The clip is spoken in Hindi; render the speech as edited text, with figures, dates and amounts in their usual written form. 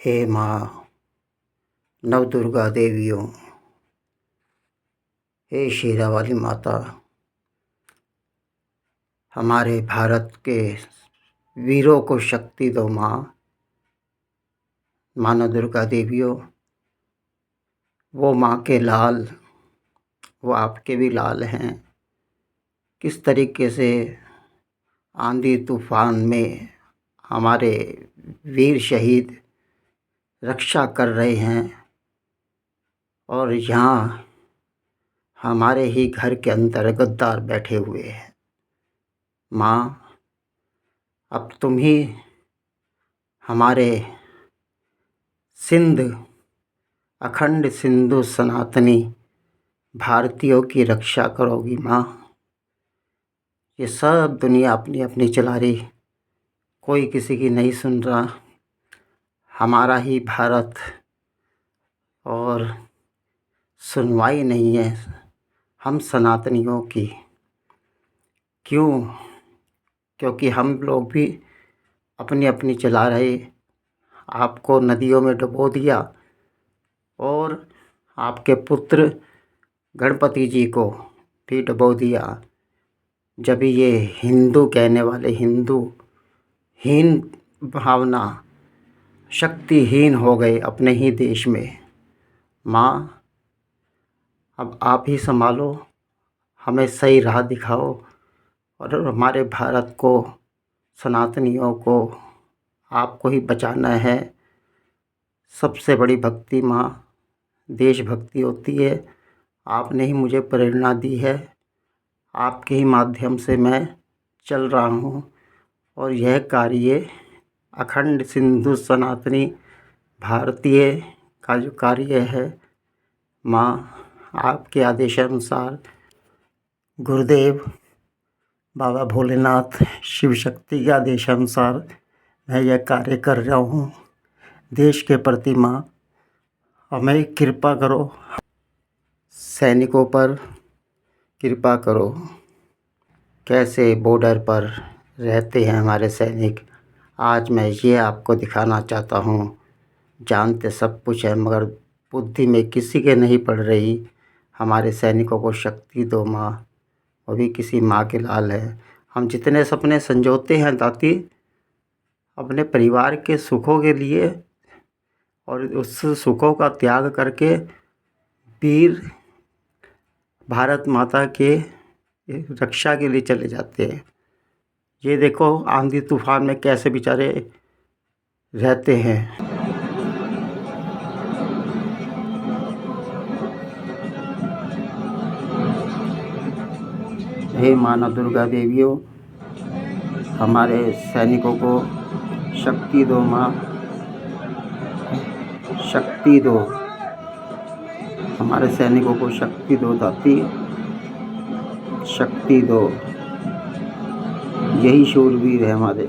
हे माँ नवदुर्गा देवियों, हे शेरावाली माता, हमारे भारत के वीरों को शक्ति दो माँ। माँ नवदुर्गा देवियों, वो माँ के लाल, वो आपके भी लाल हैं। किस तरीके से आंधी तूफान में हमारे वीर शहीद रक्षा कर रहे हैं, और यहाँ हमारे ही घर के अंदर गद्दार बैठे हुए हैं। माँ, अब तुम ही हमारे सिंध, अखंड सिंधु सनातनी भारतीयों की रक्षा करोगी माँ। ये सब दुनिया अपनी अपनी चला रही, कोई किसी की नहीं सुन रहा। हमारा ही भारत, और सुनवाई नहीं है हम सनातनियों की। क्यों? क्योंकि हम लोग भी अपनी अपनी चला रहे। आपको नदियों में डुबो दिया, और आपके पुत्र गणपति जी को भी डुबो दिया। जब ये हिंदू कहने वाले हिंदू हीन भावना, शक्तिहीन हो गए अपने ही देश में। माँ, अब आप ही संभालो, हमें सही राह दिखाओ, और हमारे भारत को, सनातनियों को आपको ही बचाना है। सबसे बड़ी भक्ति माँ देशभक्ति होती है। आपने ही मुझे प्रेरणा दी है, आपके ही माध्यम से मैं चल रहा हूँ, और यह कार्य अखंड सिंधु सनातनी भारतीय का जो कार्य है माँ, आपके आदेशानुसार गुरुदेव बाबा भोलेनाथ शिव शक्ति के आदेशानुसार मैं यह कार्य कर रहा हूँ। देश के प्रति माँ हमें कृपा करो, सैनिकों पर कृपा करो। कैसे बॉर्डर पर रहते हैं हमारे सैनिक, आज मैं ये आपको दिखाना चाहता हूँ। जानते सब कुछ है, मगर बुद्धि में किसी के नहीं पड़ रही। हमारे सैनिकों को शक्ति दो माँ, वो भी किसी माँ के लाल है। हम जितने सपने संजोते हैं दाती अपने परिवार के सुखों के लिए, और उस सुखों का त्याग करके वीर भारत माता के रक्षा के लिए चले जाते हैं। ये देखो आंधी तूफान में कैसे बेचारे रहते हैं। हे माँ नवदुर्गा देवियों, हमारे सैनिकों को शक्ति दो माँ, शक्ति दो। हमारे सैनिकों को शक्ति दो दाती, शक्ति दो। यही शूरवीर है हमारे।